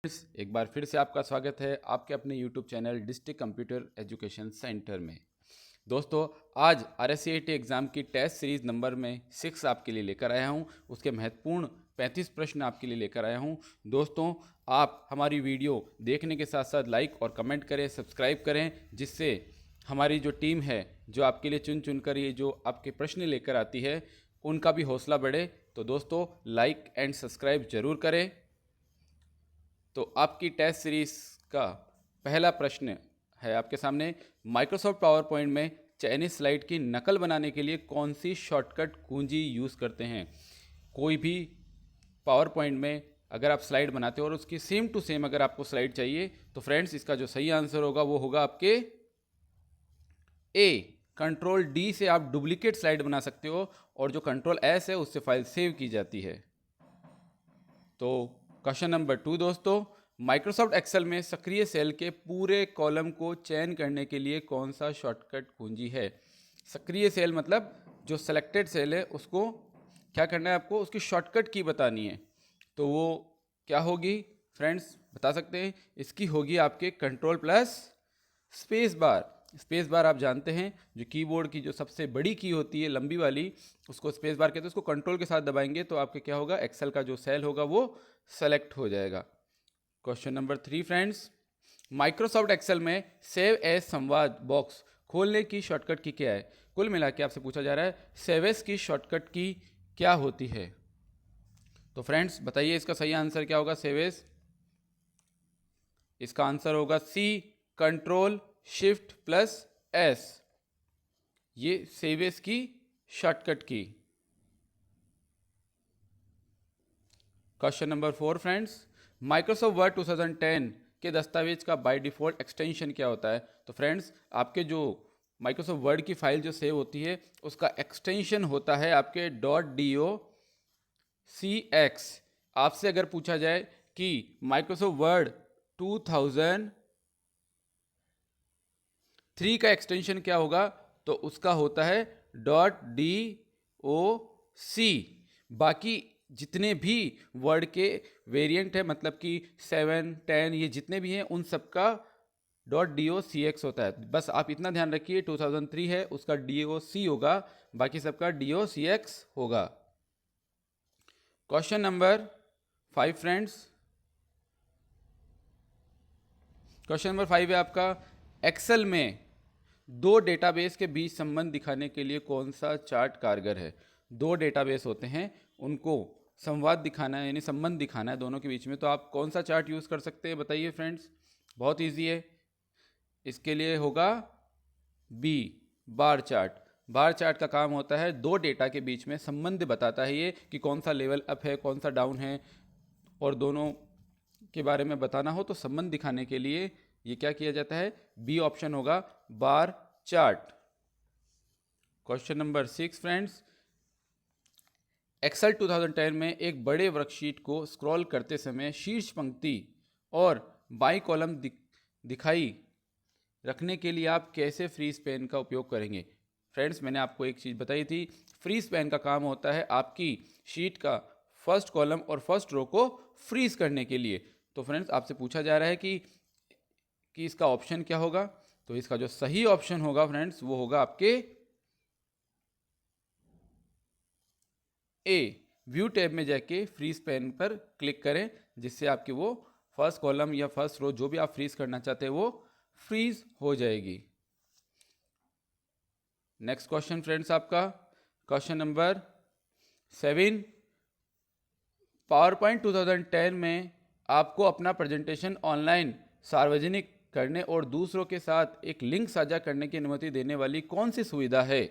एक बार फिर से आपका स्वागत है आपके अपने YouTube channel district computer education centre में। दोस्तों, आज RSCAT एग्ज़ाम की टेस्ट सीरीज़ नंबर में 6 आपके लिए लेकर आया हूं। उसके महत्वपूर्ण 35 प्रश्न आपके लिए लेकर आया हूं। दोस्तों, आप हमारी वीडियो देखने के साथ साथ लाइक और कमेंट करें, सब्सक्राइब करें, जिससे हमारी जो टीम है जो आपके लिए चुन चुन कर ये जो आपके प्रश्न लेकर आती है उनका भी हौसला बढ़े। तो दोस्तों, लाइक एंड सब्सक्राइब जरूर करें। तो आपकी टेस्ट सीरीज का पहला प्रश्न है आपके सामने। माइक्रोसॉफ्ट पावर पॉइंट में चयनित स्लाइड की नकल बनाने के लिए कौन सी शॉर्टकट कुंजी यूज़ करते हैं? कोई भी पावर पॉइंट में अगर आप स्लाइड बनाते हो और उसकी सेम टू सेम अगर आपको स्लाइड चाहिए तो फ्रेंड्स इसका जो सही आंसर होगा वो होगा आपके ए। कंट्रोल डी से आप डुप्लीकेट स्लाइड बना सकते हो और जो कंट्रोल एस है उससे फाइल सेव की जाती है। तो क्वेश्चन नंबर 2 दोस्तों, माइक्रोसॉफ्ट एक्सेल में सक्रिय सेल के पूरे कॉलम को चयन करने के लिए कौन सा शॉर्टकट कुंजी है? सक्रिय सेल मतलब जो सेलेक्टेड सेल है उसको क्या करना है, आपको उसकी शॉर्टकट की बतानी है। तो वो क्या होगी फ्रेंड्स, बता सकते हैं? इसकी होगी आपके control plus space bar. Space bar आप जानते हैं जो कीबोर्ड की जो सबसे बड़ी की होती है लंबी वाली, उसको स्पेस बार कहते हैं। उसको कंट्रोल के साथ दबाएंगे तो आपके क्या होगा, एक्सेल का जो सेल होगा वो सेलेक्ट हो जाएगा। Question number 3 friends, Microsoft Excel में सेव एज संवाद बॉक्स खोलने की शॉर्टकट की क्या है? कुल मिला के आपसे पूछा जा रहा है सेव एज की शॉर्टकट की क्या होती है। तो फ्रेंड्स बताइए इसका सही आंसर क्या होगा सेव एज? इसका आंसर होगा सी, कंट्रोल शिफ्ट प्लस एस। ये सेव एज की शॉर्टकट की। Question number 4 friends, Microsoft word 2010 के दस्तावेज का बाय डिफ़ॉल्ट एक्सटेंशन क्या होता है? तो फ्रेंड्स आपके जो माइक्रोसॉफ्ट वर्ड की फाइल जो सेव होती है उसका एक्सटेंशन होता है आपके .docx। आपसे अगर पूछा जाए कि माइक्रोसॉफ्ट वर्ड 2003 का एक्सटेंशन क्या होगा, तो उसका होता है .doc। बाकी जितने भी वर्ड के वेरिएंट है, मतलब कि 7, 10 ये जितने भी हैं उन सबका .docx होता है। बस आप इतना ध्यान रखिए 2003 है उसका doc होगा, बाकी सबका docx होगा। Question number 5 friends, question number 5 है आपका, एक्सेल में दो डेटाबेस के बीच संबंध दिखाने के लिए कौन सा चार्ट कारगर है? दो डेटाबेस होते हैं, उनको संवाद दिखाना है यानी संबंध दिखाना है दोनों के बीच में, तो आप कौन सा चार्ट यूज़ कर सकते हैं बताइए फ्रेंड्स? बहुत इजी है, इसके लिए होगा B, bar chart. Bar chart का काम होता है दो डेटा के बीच में संबंध बताता है ये कि कौन सा लेवल अप है कौन सा डाउन है, और दोनों के बारे में बताना हो तो संबंध दिखाने के लिए ये क्या किया जाता है, बी ऑप्शन होगा bar chart. Question number 6 friends, Excel 2010 में एक बड़े वर्कशीट को स्क्रॉल करते समय शीर्ष पंक्ति और बाई कॉलम दिखाई रखने के लिए आप कैसे फ्रीज पेन का उपयोग करेंगे? फ्रेंड्स मैंने आपको एक चीज़ बताई थी, फ्रीज पेन का काम होता है आपकी शीट का फर्स्ट कॉलम और फर्स्ट रो को फ्रीज करने के लिए। तो फ्रेंड्स आपसे पूछा जा रहा है कि इसका ऑप्शन क्या होगा? तो इसका जो सही ऑप्शन होगा फ्रेंड्स वो होगा आपके ए। व्यू टैब में जाके फ्रीज पेन पर क्लिक करें, जिससे आपकी वो फर्स्ट कॉलम या फर्स्ट रो जो भी आप फ्रीज करना चाहते हैं वो फ्रीज हो जाएगी। नेक्स्ट क्वेश्चन फ्रेंड्स आपका क्वेश्चन नंबर 7, पावर पॉइंट 2010 में आपको अपना प्रेजेंटेशन ऑनलाइन सार्वजनिक करने और दूसरों के साथ एक लिंक साझा करने की अनुमति देने वाली कौन सी सुविधा है?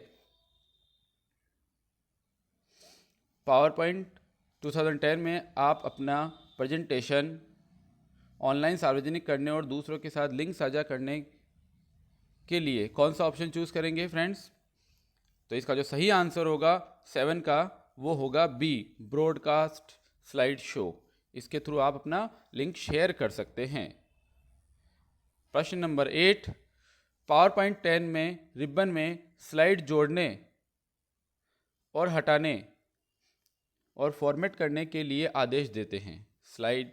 पावर पॉइंट 2010 में आप अपना प्रेजेंटेशन ऑनलाइन सार्वजनिक करने और दूसरों के साथ लिंक साझा करने के लिए कौन सा ऑप्शन चूज करेंगे फ्रेंड्स? तो इसका जो सही आंसर होगा 7 का वो होगा बी, ब्रॉडकास्ट स्लाइड शो। इसके थ्रू आप अपना लिंक शेयर कर सकते हैं। प्रश्न नंबर 8, पावर पॉइंट 10 में रिबन में स्लाइड जोड़ने और हटाने और फॉर्मेट करने के लिए आदेश देते हैं। स्लाइड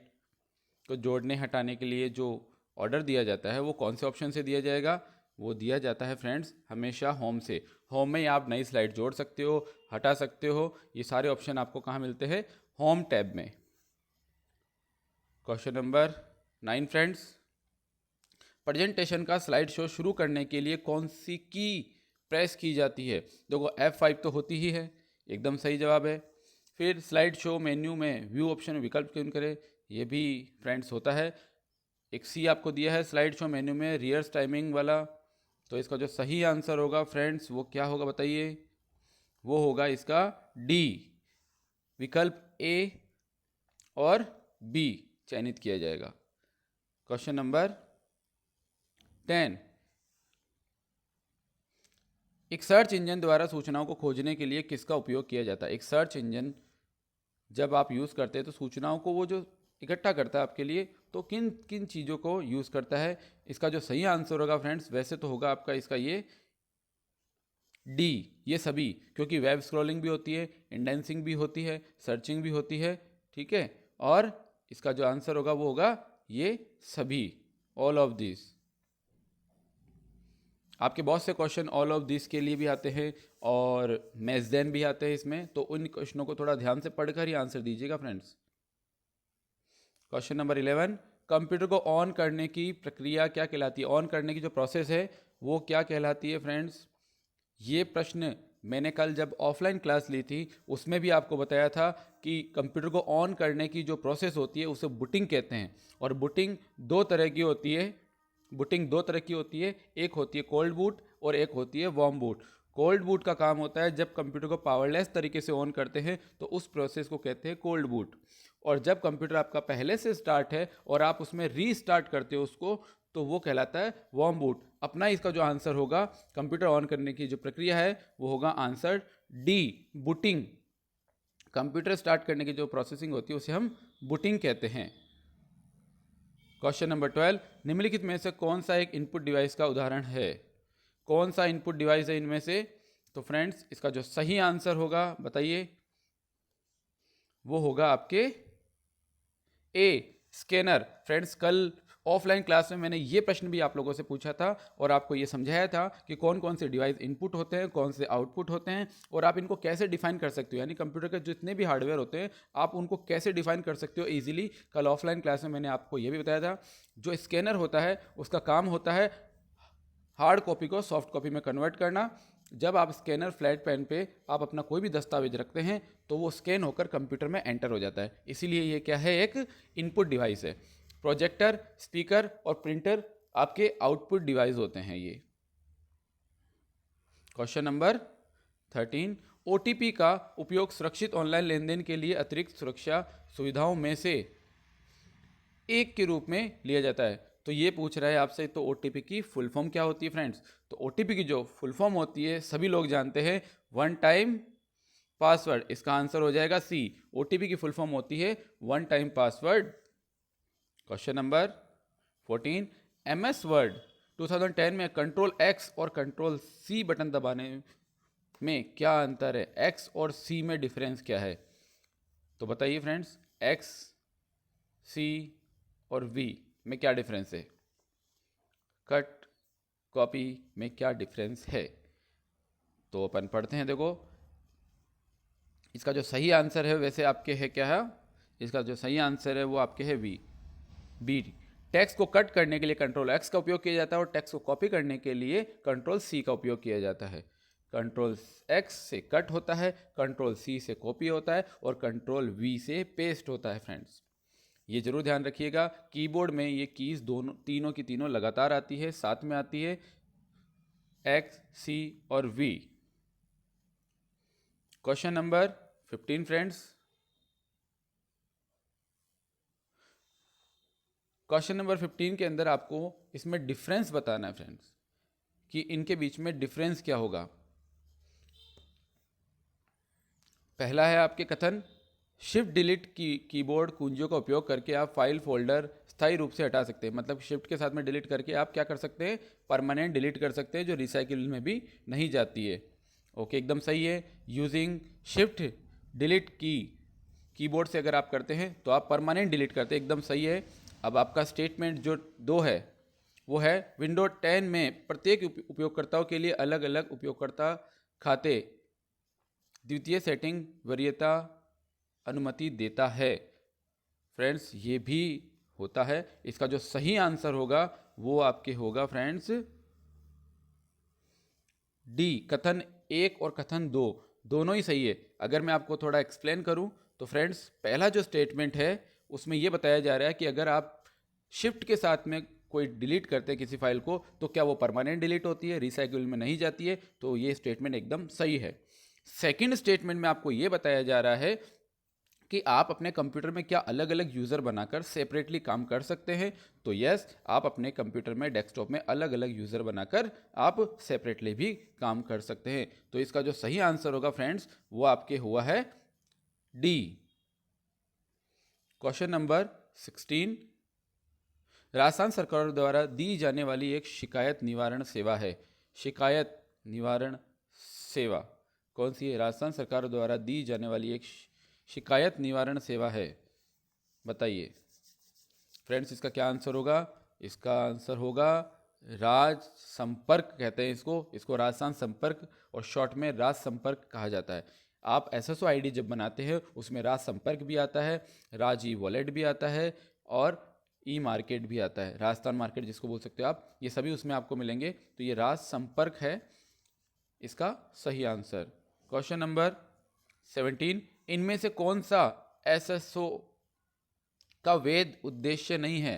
को जोड़ने हटाने के लिए जो ऑर्डर दिया जाता है वो कौन से ऑप्शन से दिया जाएगा? वो दिया जाता है फ्रेंड्स हमेशा होम से। होम में ही आप नई स्लाइड जोड़ सकते हो, हटा सकते हो। ये सारे ऑप्शन आपको कहाँ मिलते हैं? होम टैब में। क्वेश्चन नंबर 9 फ्रेंड्स, प्रेजेंटेशन का स्लाइड शो शुरू करने के लिए कौन सी की प्रेस की जाती है? देखो F5 तो होती ही है, एकदम सही जवाब है। फिर स्लाइड शो मेन्यू में व्यू ऑप्शन में विकल्प चुन करें, ये भी फ्रेंड्स होता है। एक सी आपको दिया है स्लाइड शो मेन्यू में रियर्स टाइमिंग वाला, तो इसका जो सही आंसर होगा फ्रेंड्स वो क्या होगा बताइए? वो होगा इसका डी, विकल्प ए और बी चयनित किया जाएगा। क्वेश्चन नंबर 10, एक सर्च इंजन द्वारा सूचनाओं को खोजने के लिए किसका उपयोग किया जाता है? एक सर्च इंजन जब आप यूज़ करते हैं तो सूचनाओं को वो जो इकट्ठा करता है आपके लिए, तो किन किन चीज़ों को यूज़ करता है? इसका जो सही आंसर होगा फ्रेंड्स वैसे तो होगा आपका इसका ये डी, ये सभी, क्योंकि वेब स्क्रॉलिंग भी होती है, इंडेंसिंग भी होती है, सर्चिंग भी होती है, ठीक है। और इसका जो आंसर होगा वो होगा ये सभी, ऑल ऑफ दिस। आपके बहुत से क्वेश्चन ऑल ऑफ दिस के लिए भी आते हैं और मैच देन भी आते हैं इसमें, तो उन क्वेश्चनों को थोड़ा ध्यान से पढ़कर ही आंसर दीजिएगा फ्रेंड्स। क्वेश्चन नंबर 11, कंप्यूटर को ऑन करने की प्रक्रिया क्या कहलाती है? ऑन करने की जो प्रोसेस है वो क्या कहलाती है फ्रेंड्स? ये प्रश्न मैंने कल जब ऑफलाइन क्लास ली थी उसमें भी आपको बताया था कि कंप्यूटर को ऑन करने की जो प्रोसेस होती है उसे बूटिंग कहते हैं। और बूटिंग दो तरह की होती है, एक होती है कोल्ड बूट और एक होती है वार्म बूट। कोल्ड बूट का काम होता है जब कंप्यूटर को पावरलेस तरीके से ऑन करते हैं तो उस प्रोसेस को कहते हैं कोल्ड बूट। और जब कंप्यूटर आपका पहले से स्टार्ट है और आप उसमें रीस्टार्ट करते हो उसको, तो वो कहलाता है वार्म बूट। अपना इसका जो आंसर होगा कंप्यूटर ऑन करने की जो प्रक्रिया है वो होगा answer D, booting. Computer start करने की जो प्रोसेसिंग होती है उसे हम बूटिंग कहते हैं। क्वेश्चन नंबर 12, निम्नलिखित में से कौन सा एक इनपुट डिवाइस का उदाहरण है? कौन सा इनपुट डिवाइस है इनमें से? तो फ्रेंड्स इसका जो सही आंसर होगा बताइए, वो होगा आपके ए, स्कैनर। फ्रेंड्स कल ऑफलाइन क्लास में मैंने ये प्रश्न भी आप लोगों से पूछा था और आपको ये समझाया था कि कौन कौन से डिवाइस इनपुट होते हैं, कौन से आउटपुट होते हैं और आप इनको कैसे डिफाइन कर सकते हो। यानी कंप्यूटर के जितने भी हार्डवेयर होते हैं आप उनको कैसे डिफाइन कर सकते हो इजीली। कल ऑफलाइन क्लास में मैंने आपको ये भी बताया था। जो स्कैनर होता है उसका काम होता है हार्ड कॉपी को सॉफ्ट कॉपी में कन्वर्ट करना। जब आप स्कैनर फ्लैट पेन पे आप अपना कोई भी दस्तावेज रखते हैं तो वो स्कैन होकर कंप्यूटर में एंटर हो जाता है, इसीलिए ये क्या है? एक इनपुट डिवाइस है। प्रोजेक्टर, स्पीकर और प्रिंटर आपके आउटपुट डिवाइस होते हैं ये। क्वेश्चन नंबर 13, ओटीपी का उपयोग सुरक्षित ऑनलाइन लेन देन के लिए अतिरिक्त सुरक्षा सुविधाओं में से एक के रूप में लिया जाता है। तो ये पूछ रहा है आपसे, तो ओटीपी की फुल फॉर्म क्या होती है फ्रेंड्स? तो ओटीपी की जो फुल फॉर्म होती है सभी लोग जानते हैं, वन टाइम पासवर्ड। इसका आंसर हो जाएगा सी, ओटीपी की फुल फॉर्म होती है one time password. Question number 14, MS word 2010 में कंट्रोल एक्स और कंट्रोल सी बटन दबाने में क्या अंतर है? एक्स और सी में डिफरेंस क्या है? तो बताइए फ्रेंड्स, एक्स, सी और वी में क्या डिफरेंस है? कट, कॉपी में क्या डिफरेंस है? तो अपन पढ़ते हैं। देखो इसका जो सही आंसर है वैसे आपके है क्या है? इसका जो सही आंसर है वो आपके है बी, बी। टेक्स्ट को कट करने के लिए कंट्रोल एक्स का उपयोग किया जाता है और टेक्स्ट को कॉपी करने के लिए कंट्रोल सी का उपयोग किया जाता है। कंट्रोल एक्स से कट होता है, कंट्रोल सी से कॉपी होता है और कंट्रोल वी से पेस्ट होता है फ्रेंड्स। ये जरूर ध्यान रखिएगा, कीबोर्ड में ये कीज दोनों तीनों की तीनों लगातार आती है, साथ में आती है, एक्स, सी और V. Question number 15 friends, question number 15 के अंदर आपको इसमें डिफरेंस बताना है फ्रेंड्स कि इनके बीच में डिफरेंस क्या होगा। पहला है आपके कथन, शिफ्ट डिलीट की कीबोर्ड कुंजियों का उपयोग करके आप फाइल फोल्डर स्थायी रूप से हटा सकते हैं। मतलब शिफ्ट के साथ में डिलीट करके आप क्या कर सकते हैं? परमानेंट डिलीट कर सकते हैं, जो रिसाइकिल में भी नहीं जाती है। ओके, एकदम सही है। यूजिंग शिफ्ट डिलीट की कीबोर्ड से अगर आप करते हैं तो आप परमानेंट डिलीट करते हैं, एकदम सही है। अब आपका स्टेटमेंट जो 2 है वो है विंडो 10 में प्रत्येक उपयोगकर्ताओं के लिए अलग अलग उपयोगकर्ता खाते द्वितीय सेटिंग वरीयता अनुमति देता है। फ्रेंड्स ये भी होता है। इसका जो सही आंसर होगा वो आपके होगा फ्रेंड्स डी, कथन 1 और कथन 2 दोनों ही सही है। अगर मैं आपको थोड़ा एक्सप्लेन करूं तो फ्रेंड्स पहला जो स्टेटमेंट है उसमें यह बताया जा रहा है कि अगर आप शिफ्ट के साथ में कोई डिलीट करते हैं किसी फाइल को तो क्या वो परमानेंट डिलीट होती है, रिसाइकिल में नहीं जाती है। तो ये स्टेटमेंट एकदम सही है। सेकंड स्टेटमेंट में आपको ये बताया जा रहा है कि आप अपने कंप्यूटर में क्या अलग अलग यूज़र बनाकर सेपरेटली काम कर सकते हैं। तो यस, आप अपने कंप्यूटर में डेस्कटॉप में अलग अलग यूज़र बनाकर आप सेपरेटली भी काम कर सकते हैं। तो इसका जो सही आंसर होगा फ्रेंड्स वो आपके हुआ है डी। क्वेश्चन नंबर 16, राजस्थान सरकार द्वारा दी जाने वाली एक शिकायत निवारण सेवा है। शिकायत निवारण सेवा कौन सी है? राजस्थान सरकार द्वारा दी जाने वाली एक शिकायत निवारण सेवा है, बताइए फ्रेंड्स। इसका क्या आंसर होगा? इसका आंसर होगा राज संपर्क कहते हैं इसको राजस्थान संपर्क और शॉर्ट में राज संपर्क कहा जाता है। आप एसएसओ आईडी जब बनाते हैं उसमें राज संपर्क भी आता है, राज ई वॉलेट भी आता है और ई मार्केट भी आता है, राजस्थान मार्केट जिसको बोल सकते हो आप, ये सभी उसमें आपको मिलेंगे। तो ये राज संपर्क है इसका सही आंसर। क्वेश्चन नंबर 17, इनमें से कौन सा एसएसओ का वेद उद्देश्य नहीं है?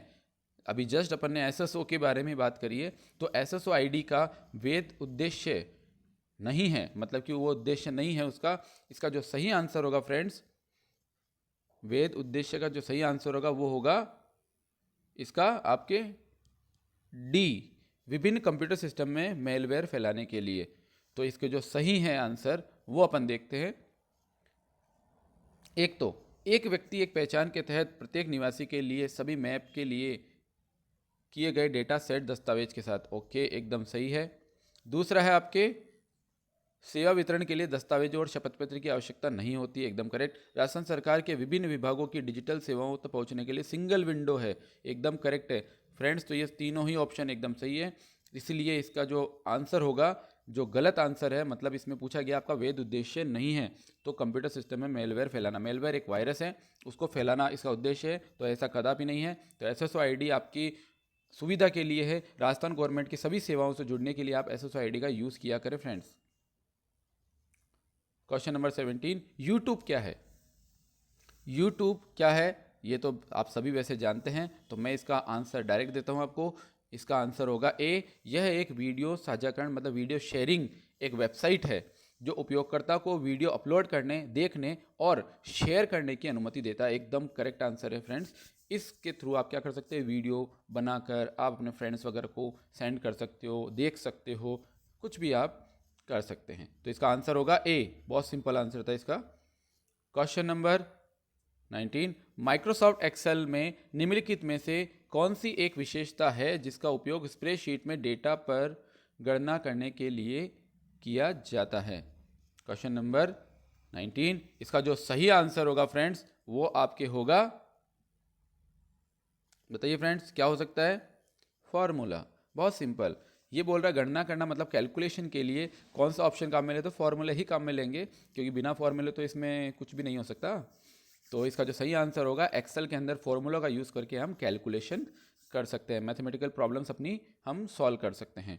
अभी जस्ट अपन ने एसएसओ के बारे में बात करी है, तो एसएसओ आईडी का वेद उद्देश्य नहीं है, मतलब कि वो उद्देश्य नहीं है उसका। इसका जो सही आंसर होगा फ्रेंड्स, वेद उद्देश्य का जो सही आंसर होगा वो होगा इसका आपके डी, विभिन्न कंप्यूटर सिस्टम में मेलवेयर फैलाने के लिए। तो इसके जो सही है आंसर वो अपन देखते हैं। एक व्यक्ति एक पहचान के तहत प्रत्येक निवासी के लिए सभी मैप के लिए किए गए डेटा सेट दस्तावेज के साथ, ओके एकदम सही है। दूसरा है आपके सेवा वितरण के लिए दस्तावेजों और शपथ पत्र की आवश्यकता नहीं होती है, एकदम करेक्ट। राजस्थान सरकार के विभिन्न विभागों की डिजिटल सेवाओं तक पहुंचने के लिए सिंगल विंडो है, एकदम करेक्ट है फ्रेंड्स। तो ये तीनों ही ऑप्शन एकदम सही है। इसलिए इसका जो आंसर होगा, जो गलत आंसर है, मतलब इसमें पूछा गया आपका वेद उद्देश्य नहीं है, तो कंप्यूटर सिस्टम में मेलवेयर फैलाना, मेलवेयर एक वायरस है उसको फैलाना इसका उद्देश्य है, तो ऐसा कदापि नहीं है। तो एसएसओ आईडी आपकी सुविधा के लिए है, राजस्थान गवर्नमेंट की सभी सेवाओं से जुड़ने के लिए आप एसएसओ आईडी का यूज़ किया करें फ्रेंड्स। क्वेश्चन नंबर 17, यूट्यूब क्या है? यूट्यूब क्या है ये तो आप सभी वैसे जानते हैं, तो मैं इसका आंसर डायरेक्ट देता हूं आपको। इसका आंसर होगा ए, यह एक वीडियो साझाकरण मतलब वीडियो शेयरिंग एक वेबसाइट है जो उपयोगकर्ता को वीडियो अपलोड करने, देखने और शेयर करने की अनुमति देता है, एकदम करेक्ट आंसर है फ्रेंड्स। इसके थ्रू आप क्या कर सकते हैं, वीडियो बनाकर आप अपने फ्रेंड्स वगैरह को सेंड कर सकते हो, देख सकते हो, कुछ भी आप कर सकते हैं। तो इसका आंसर होगा ए, बहुत सिंपल आंसर था इसका। क्वेश्चन नंबर 19, माइक्रोसॉफ्ट एक्सेल में निम्नलिखित में से कौन सी एक विशेषता है जिसका उपयोग स्प्रेडशीट में डेटा पर गणना करने के लिए किया जाता है? क्वेश्चन नंबर 19, इसका जो सही आंसर होगा फ्रेंड्स वो आपके होगा, बताइए फ्रेंड्स क्या हो सकता है? फॉर्मूला। बहुत सिंपल, ये बोल रहा है गणना करना मतलब कैलकुलेशन के लिए कौन सा ऑप्शन काम में ले, तो फॉर्मूला ही काम में लेंगे, क्योंकि बिना फॉर्मूले तो इसमें कुछ भी नहीं हो सकता। तो इसका जो सही आंसर होगा, एक्सेल के अंदर फॉर्मूला का यूज़ करके हम कैलकुलेशन कर सकते हैं, मैथमेटिकल प्रॉब्लम्स अपनी हम सॉल्व कर सकते हैं।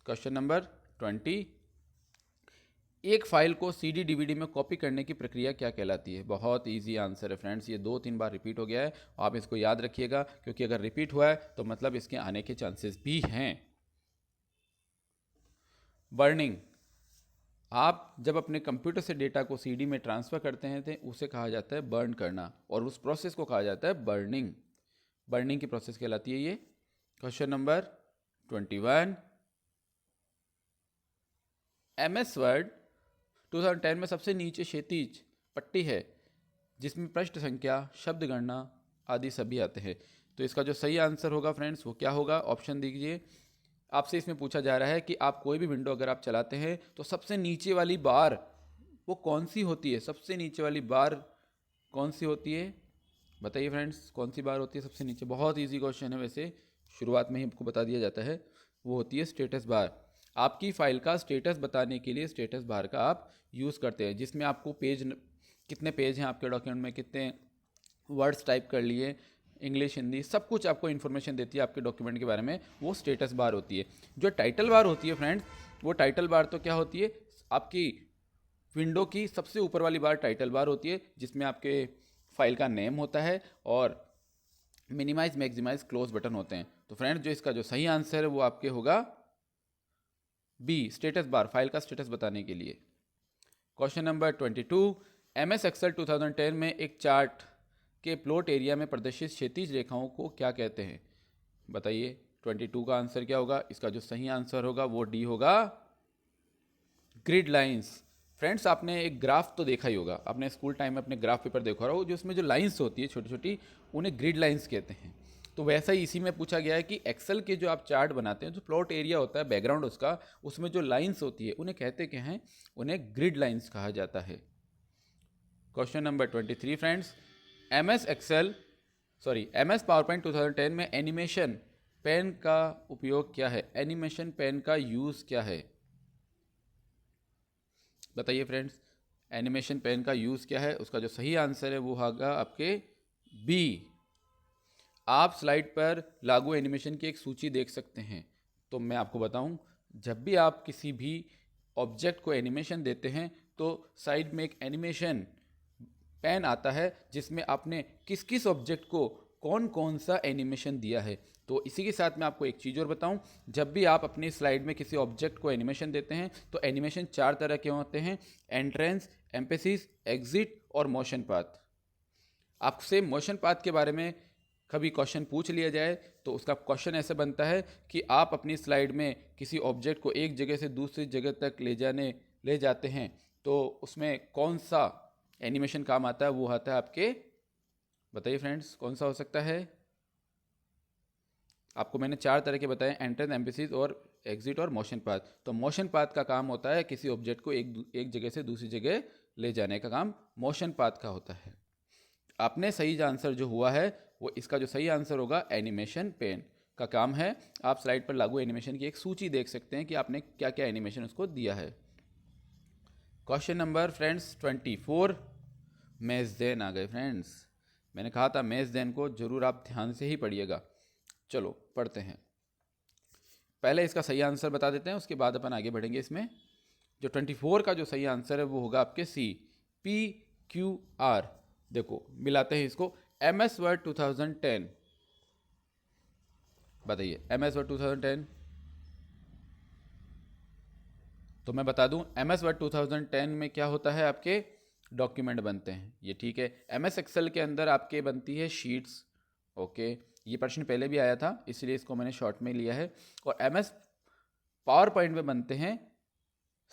क्वेश्चन नंबर 20, एक फाइल को सीडी डीवीडी में कॉपी करने की प्रक्रिया क्या कहलाती है? बहुत इजी आंसर है फ्रेंड्स, ये 2-3 बार रिपीट हो गया है, आप इसको याद रखिएगा, क्योंकि अगर रिपीट हुआ है तो मतलब इसके आने के चांसेस भी हैं। बर्निंग, आप जब अपने कंप्यूटर से डेटा को सीडी में ट्रांसफ़र करते हैं तो उसे कहा जाता है बर्न करना, और उस प्रोसेस को कहा जाता है बर्निंग। बर्निंग की प्रोसेस कहलाती है ये। क्वेश्चन नंबर 21, MS वर्ड 2010 में सबसे नीचे क्षैतिज पट्टी है जिसमें पृष्ठ संख्या, शब्द गणना आदि सभी आते हैं। तो इसका जो सही आंसर होगा फ्रेंड्स वो क्या होगा? ऑप्शन दीजिए। आपसे इसमें पूछा जा रहा है कि आप कोई भी विंडो अगर आप चलाते हैं तो सबसे नीचे वाली बार वो कौन सी होती है? सबसे नीचे वाली बार कौन सी होती है? बताइए फ्रेंड्स, कौन सी बार होती है सबसे नीचे? बहुत इजी क्वेश्चन है वैसे, शुरुआत में ही आपको बता दिया जाता है। वो होती है स्टेटस बार। आपकी फाइल का स्टेटस बताने के लिए स्टेटस बार का आप यूज़ करते हैं, जिसमें आपको कितने पेज हैं आपके डॉक्यूमेंट में, कितने वर्ड्स टाइप कर लिए, इंग्लिश हिंदी सब कुछ आपको इन्फॉर्मेशन देती है आपके डॉक्यूमेंट के बारे में, वो स्टेटस बार होती है। जो टाइटल बार होती है फ्रेंड्स, वो टाइटल बार तो क्या होती है, आपकी विंडो की सबसे ऊपर वाली बार टाइटल बार होती है, जिसमें आपके फाइल का नेम होता है और मिनिमाइज मैक्सिमाइज क्लोज बटन होते हैं। तो फ्रेंड्स, जो इसका जो सही आंसर है वो आपके होगा बी, स्टेटस बार, फाइल का स्टेटस बताने के लिए। क्वेश्चन नंबर 22, MS एक्सेल 2010 में एक चार्ट के प्लॉट एरिया में प्रदर्शित क्षैतिज रेखाओं को क्या कहते हैं? बताइए 22 का आंसर क्या होगा? इसका जो सही आंसर होगा वो डी होगा, ग्रिड लाइंस। फ्रेंड्स, आपने एक ग्राफ तो देखा ही होगा, आपने स्कूल टाइम में अपने ग्राफ पेपर देखा होगा, जो उसमें जो लाइंस होती है छोटी छोटी, उन्हें ग्रिड लाइंस कहते हैं। तो वैसा ही इसी में पूछा गया है कि एक्सेल के जो आप चार्ट बनाते हैं, जो प्लॉट एरिया होता है, बैकग्राउंड उसका, उसमें जो लाइंस होती है उन्हें कहते क्या हैं? उन्हें ग्रिड लाइंस कहा जाता है। Question number 23 friends, MS power point 2010 में एनिमेशन पेन का उपयोग क्या है? एनिमेशन पेन का यूज़ क्या है? बताइए फ्रेंड्स, एनिमेशन पेन का यूज़ क्या है? उसका जो सही आंसर है वो होगा आपके बी। आप स्लाइड पर लागू एनिमेशन की एक सूची देख सकते हैं। तो मैं आपको बताऊं, जब भी आप किसी भी ऑब्जेक्ट को एनिमेशन देते हैं तो साइड में एक एनिमेशन पेन आता है, जिसमें आपने किस किस ऑब्जेक्ट को कौन कौन सा एनिमेशन दिया है। तो इसी के साथ मैं आपको एक चीज़ और बताऊं, जब भी आप अपनी स्लाइड में किसी ऑब्जेक्ट को एनिमेशन देते हैं तो एनिमेशन 4 तरह के होते हैं: एंट्रेंस, एम्फेसिस, एग्जिट और मोशन पाथ। आपसे मोशन पाथ के बारे में कभी क्वेश्चन पूछ लिया जाए तो उसका क्वेश्चन ऐसे बनता है कि आप अपनी स्लाइड में किसी ऑब्जेक्ट को एक जगह से दूसरी जगह तक ले जाते हैं, तो उसमें कौन सा एनिमेशन काम आता है? वो आता है आपके, बताइए फ्रेंड्स, कौन सा हो सकता है? आपको मैंने 4 तरह के बताए: एंट्रेंस, एम्फेसिस और एग्जिट और मोशन पाथ। तो मोशन पाथ का काम होता है किसी ऑब्जेक्ट को एक जगह से दूसरी जगह ले जाने का काम मोशन पाथ का होता है। आपने सही आंसर जो हुआ है वो, इसका जो सही आंसर होगा, एनिमेशन पेन का काम है। आप स्लाइड पर लागू एनिमेशन की एक सूची देख सकते हैं कि आपने क्या क्या एनिमेशन उसको दिया है। क्वेश्चन नंबर फ्रेंड्स 24, मेज देन आ गए फ्रेंड्स। मैंने कहा था मेज देन को जरूर आप ध्यान से ही पढ़िएगा। चलो पढ़ते हैं। पहले इसका सही आंसर बता देते हैं, उसके बाद अपन आगे बढ़ेंगे। इसमें जो 24 का जो सही आंसर है वो होगा आपके सी, PQR। देखो मिलाते हैं इसको, MS वर्ड 2010। बताइए MS वर्ड 2010। तो मैं बता दूं, MS वर्ड 2010 में क्या होता है, आपके डॉक्यूमेंट बनते हैं, ये ठीक है। MS एक्सेल के अंदर आपके बनती है शीट्स। ओके, ये प्रश्न पहले भी आया था इसलिए इसको मैंने शॉर्ट में लिया है। और MS पावर पॉइंट में बनते हैं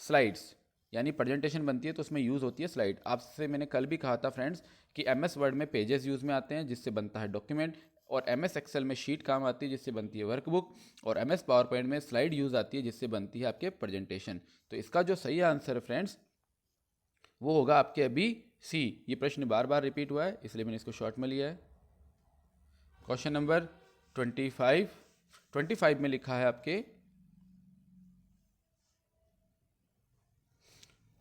स्लाइड्स, यानी प्रेजेंटेशन बनती है तो उसमें यूज़ होती है स्लाइड। आपसे मैंने कल भी कहा था फ्रेंड्स कि MS वर्ड में पेजेस यूज़ में आते हैं जिससे बनता है डॉक्यूमेंट, और MS एक्सेल में शीट काम आती है जिससे बनती है वर्कबुक, और MS पावर पॉइंट में स्लाइड यूज़ आती है जिससे बनती है आपके प्रेजेंटेशन। तो इसका जो सही आंसर है फ्रेंड्स वो होगा आपके अभी सी। ये प्रश्न बार बार रिपीट हुआ है इसलिए मैंने इसको शॉर्ट में लिया है। क्वेश्चन नंबर 25 में लिखा है आपके,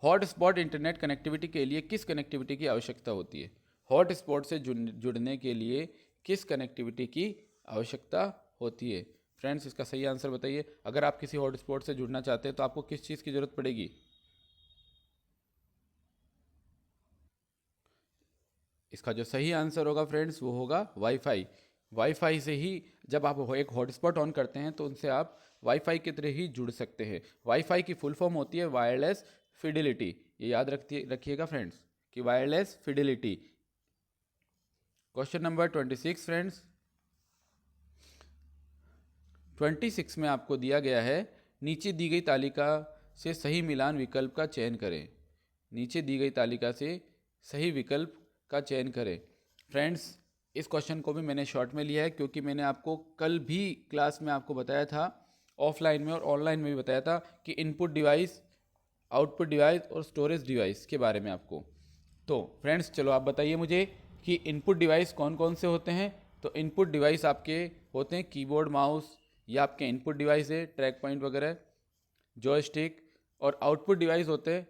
हॉटस्पॉट इंटरनेट कनेक्टिविटी के लिए किस कनेक्टिविटी की आवश्यकता होती है? हॉटस्पॉट से जुड़ने के लिए किस कनेक्टिविटी की आवश्यकता होती है? फ्रेंड्स, इसका सही आंसर बताइए। अगर आप किसी हॉटस्पॉट से जुड़ना चाहते हैं तो आपको किस चीज़ की ज़रूरत पड़ेगी? इसका जो सही आंसर होगा फ्रेंड्स वो होगा वाईफाई। वाईफाई से ही जब आप एक हॉटस्पॉट ऑन करते हैं तो उनसे आप वाईफाई की तरह ही जुड़ सकते हैं। वाईफाई की फुल फॉर्म होती है वायरलेस फिडिलिटी। ये याद रखिएगा फ्रेंड्स कि wireless fidelity. Question number 26 friends, 26 में आपको दिया गया है, नीचे दी गई तालिका से सही मिलान विकल्प का चयन करें। नीचे दी गई तालिका से सही विकल्प का चयन करें। फ्रेंड्स, इस क्वेश्चन को भी मैंने शॉर्ट में लिया है क्योंकि मैंने आपको कल भी क्लास में आपको बताया था, ऑफलाइन में और ऑनलाइन में भी बताया था कि इनपुट डिवाइस, आउटपुट डिवाइस और स्टोरेज डिवाइस के बारे में आपको। तो फ्रेंड्स चलो आप बताइए मुझे कि इनपुट डिवाइस कौन कौन से होते हैं। तो इनपुट डिवाइस आपके होते हैं कीबोर्ड, माउस, ये आपके इनपुट डिवाइस है, ट्रैक पॉइंट वगैरह, जॉयस्टिक। और आउटपुट डिवाइस होते हैं,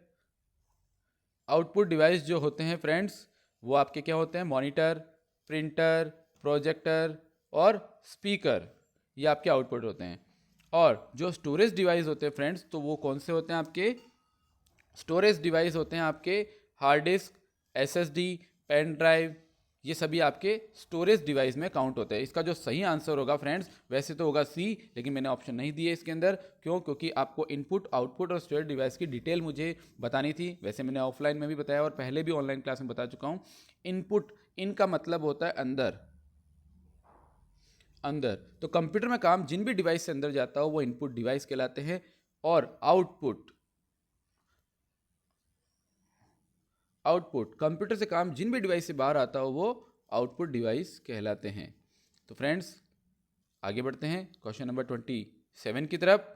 आउटपुट डिवाइस जो होते हैं फ्रेंड्स वो आपके क्या होते हैं, मॉनिटर, प्रिंटर, प्रोजेक्टर और स्पीकर, ये आपके आउटपुट होते हैं। और जो स्टोरेज डिवाइस होते हैं फ्रेंड्स, तो वो कौन से होते हैं आपके, स्टोरेज डिवाइस होते हैं आपके hard disk, SSD, pen drive, ये सभी आपके स्टोरेज डिवाइस में काउंट होते हैं। इसका जो सही आंसर होगा फ्रेंड्स वैसे तो होगा सी, लेकिन मैंने ऑप्शन नहीं दिए इसके अंदर। क्यों? क्योंकि आपको इनपुट, आउटपुट और स्टोरेज डिवाइस की डिटेल मुझे बतानी थी। वैसे मैंने ऑफलाइन में भी बताया और पहले भी ऑनलाइन क्लास में बता चुका हूँ। इनपुट, इनका मतलब होता है अंदर, अंदर। तो कंप्यूटर में काम जिन भी डिवाइस से अंदर जाता हो वो इनपुट डिवाइस कहलाते हैं। और आउटपुट, आउटपुट कंप्यूटर से काम जिन भी डिवाइस से बाहर आता हो वो आउटपुट डिवाइस कहलाते हैं। तो फ्रेंड्स आगे बढ़ते हैं क्वेश्चन नंबर 27 की तरफ।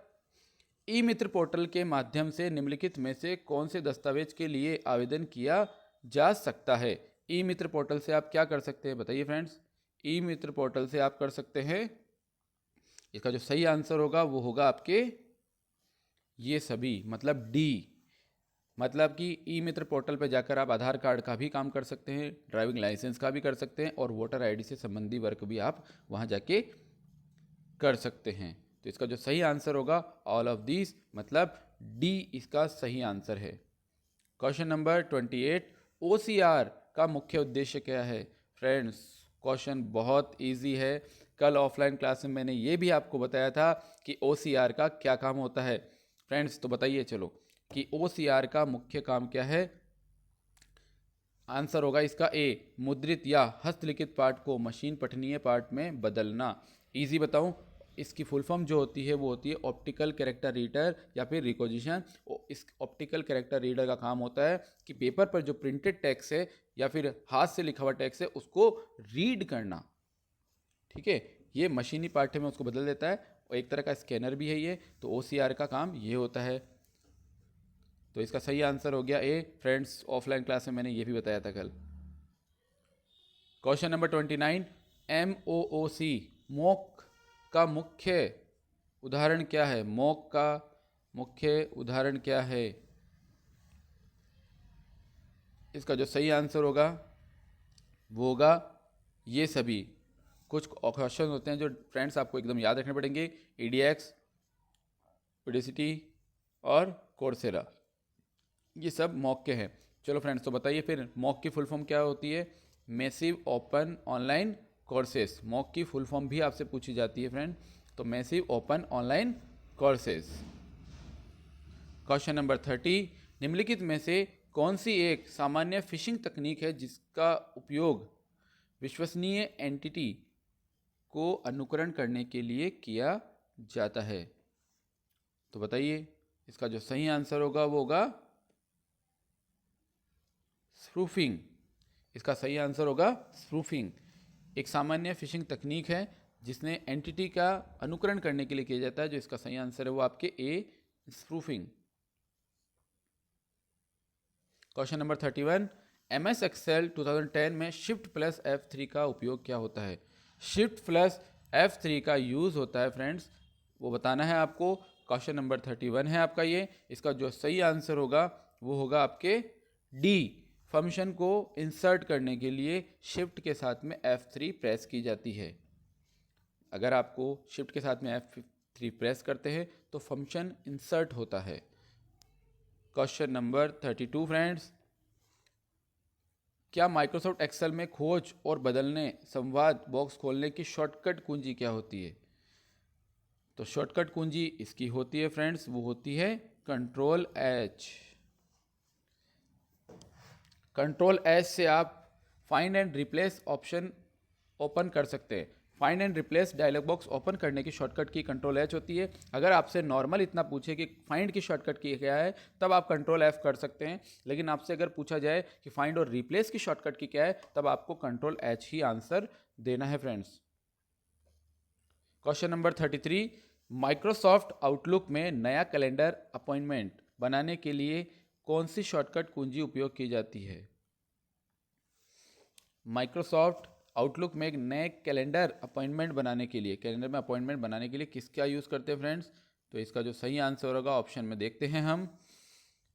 ई मित्र पोर्टल के माध्यम से निम्नलिखित में से कौन से दस्तावेज के लिए आवेदन किया जा सकता है। ई मित्र पोर्टल से आप क्या कर सकते हैं, बताइए फ्रेंड्स। ई मित्र पोर्टल से आप कर सकते हैं, इसका जो सही आंसर होगा वो होगा आपके ये सभी, मतलब डी। मतलब कि ई मित्र पोर्टल पर जाकर आप आधार कार्ड का भी काम कर सकते हैं, ड्राइविंग लाइसेंस का भी कर सकते हैं और वोटर आईडी से संबंधी वर्क भी आप वहां जाके कर सकते हैं। तो इसका जो सही आंसर होगा ऑल ऑफ दिस, मतलब डी इसका सही आंसर है। क्वेश्चन नंबर 28, ओसीआर का मुख्य उद्देश्य क्या है। फ्रेंड्स क्वेश्चन बहुत इजी है। कल ऑफलाइन क्लास में मैंने ये भी आपको बताया था कि ओसीआर का क्या काम होता है। फ्रेंड्स तो बताइए चलो कि ओसीआर का मुख्य काम क्या है। आंसर होगा इसका ए, मुद्रित या हस्तलिखित पाठ को मशीन पठनीय पाठ में बदलना। इजी बताऊं, इसकी फुल फॉर्म जो होती है वो होती है ऑप्टिकल कैरेक्टर रीडर या फिर रिकोजिशन। इस ऑप्टिकल कैरेक्टर रीडर का काम होता है कि पेपर पर जो प्रिंटेड टेक्स्ट है या फिर हाथ से लिखा हुआ टेक्स्ट है उसको रीड करना। ठीक है, ये मशीनी पार्ट में उसको बदल देता है और एक तरह का स्कैनर भी है ये। तो ओसीआर का काम ये होता है। तो इसका सही आंसर हो गया ए। फ्रेंड्स ऑफलाइन क्लास में मैंने ये भी बताया था कल। क्वेश्चन नंबर 29, MOOC मॉक का मुख्य उदाहरण क्या है। मॉक का मुख्य उदाहरण क्या है। इसका जो सही आंसर होगा वो होगा ये सभी। कुछ क्वेश्चन होते हैं जो फ्रेंड्स आपको एकदम याद रखने पड़ेंगे, EDX, Udacity और कोर्सेरा, ये सब मॉक के हैं। चलो फ्रेंड्स तो बताइए फिर मॉक की फुल फॉर्म क्या होती है। Massive open online courses, mock की फुल फॉर्म भी आपसे पूछी जाती है फ्रेंड। तो massive open online courses. Question number 30, निम्नलिखित में से कौन सी एक सामान्य फिशिंग तकनीक है जिसका उपयोग विश्वसनीय एंटिटी को अनुकरण करने के लिए किया जाता है। तो बताइए इसका जो सही आंसर होगा वो होगा स्पूफिंग। इसका सही आंसर होगा स्पूफिंग। एक सामान्य फिशिंग तकनीक है जिसने एंटिटी का अनुकरण करने के लिए किया जाता है। जो इसका सही आंसर है वो आपके A, spoofing. Question number 31, MS Excel 2010 में शिफ्ट प्लस F3 का उपयोग क्या होता है। शिफ्ट प्लस F3 का यूज़ होता है फ्रेंड्स, वो बताना है आपको। क्वेश्चन नंबर 31 है आपका ये। इसका जो सही आंसर होगा वो होगा आपके डी, फंक्शन को इंसर्ट करने के लिए शिफ्ट के साथ में F3 प्रेस की जाती है। अगर आपको शिफ्ट के साथ में F3 प्रेस करते हैं तो फंक्शन इंसर्ट होता है। क्वेश्चन नंबर 32 फ्रेंड्स, क्या माइक्रोसॉफ्ट एक्सेल में खोज और बदलने संवाद बॉक्स खोलने की शॉर्टकट कुंजी क्या होती है। तो शॉर्टकट कुंजी इसकी होती है फ्रेंड्स, वो होती है Ctrl+H। Ctrl+H से आप find and replace option open कर सकते हैं। Find and replace dialog box open करने की शॉर्टकट की Ctrl+H होती है। अगर आपसे नॉर्मल इतना पूछे कि फाइंड की शॉर्टकट की क्या है तब आप Ctrl+F कर सकते हैं। लेकिन आपसे अगर पूछा जाए कि फाइंड और रिप्लेस की शॉर्टकट की क्या है तब आपको Ctrl+H ही आंसर देना है friends. Question number 33, Microsoft outlook में नया कैलेंडर अपॉइंटमेंट बनाने के लिए कौन सी शॉर्टकट कुंजी उपयोग की जाती है। माइक्रोसॉफ्ट आउटलुक में एक नए कैलेंडर अपॉइंटमेंट बनाने के लिए, कैलेंडर में अपॉइंटमेंट बनाने के लिए किसका यूज़ करते हैं फ्रेंड्स? तो इसका जो सही आंसर होगा ऑप्शन में देखते हैं हम।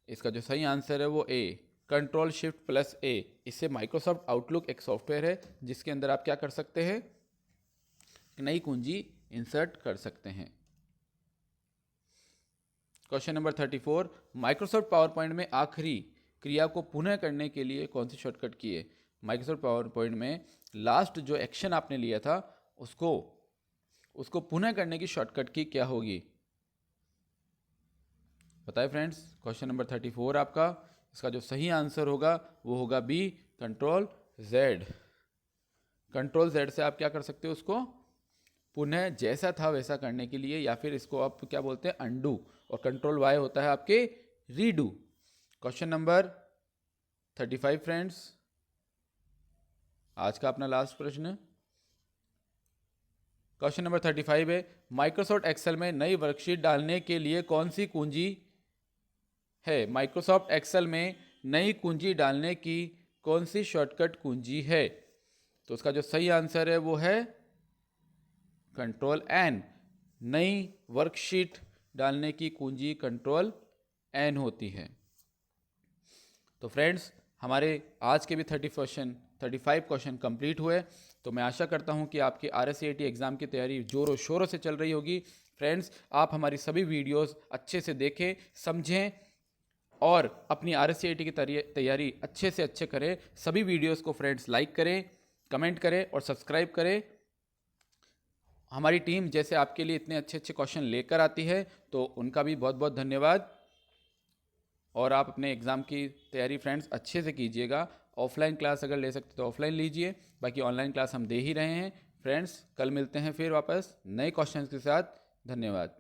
इसका जो सही आंसर है वो ए, Ctrl+Shift+A। इससे माइक्रोसॉफ्ट आउटलुक एक सॉफ्टवेयर है जिसके अंदर आप क्या कर सकते हैं, नई कुंजी इंसर्ट कर सकते हैं। Question number 34, Microsoft power point में आखिरी क्रिया को पुनः करने के लिए कौन सी शॉर्टकट की है? माइक्रोसॉफ्ट पावर पॉइंट में लास्ट जो एक्शन आपने लिया था उसको पुनः करने की शॉर्टकट की क्या होगी? बताइए फ्रेंड्स। क्वेश्चन नंबर 34 आपका, इसका जो सही आंसर होगा वो होगा बी, Ctrl+Z। Ctrl+Z से आप क्या कर सकते हो, उसको पुनः जैसा था वैसा करने के लिए, या फिर इसको आप क्या बोलते हैं, अंडू, और Ctrl+Y होता है आपके रीडू। क्वेश्चन नंबर 35 फ्रेंड्स, आज का अपना लास्ट प्रश्न। क्वेश्चन नंबर 35 है, माइक्रोसॉफ्ट एक्सेल में नई वर्कशीट डालने के लिए कौन सी कुंजी है? माइक्रोसॉफ्ट एक्सेल में नई कुंजी डालने की कौन सी शॉर्टकट कुंजी है? तो उसका जो सही आंसर है वो है Ctrl+N। नई वर्कशीट डालने की कुंजी Ctrl+N होती है। तो फ्रेंड्स, हमारे आज के भी 35 क्वेश्चन कंप्लीट हुए। तो मैं आशा करता हूं कि आपकी RSCET एग्ज़ाम की तैयारी जोरों शोरों से चल रही होगी। फ्रेंड्स, आप हमारी सभी वीडियोस अच्छे से देखें, समझें और अपनी RSCET की तैयारी अच्छे से अच्छे करें। सभी वीडियोस को फ्रेंड्स लाइक करें, कमेंट करें और सब्सक्राइब करें। हमारी टीम जैसे आपके लिए इतने अच्छे अच्छे क्वेश्चन लेकर आती है, तो उनका भी बहुत बहुत धन्यवाद। और आप अपने एग्ज़ाम की तैयारी फ्रेंड्स अच्छे से कीजिएगा। ऑफलाइन क्लास अगर ले सकते तो ऑफलाइन लीजिए, बाकी ऑनलाइन क्लास हम दे ही रहे हैं। फ्रेंड्स, कल मिलते हैं फिर वापस नए क्वेश्चंस के साथ। धन्यवाद।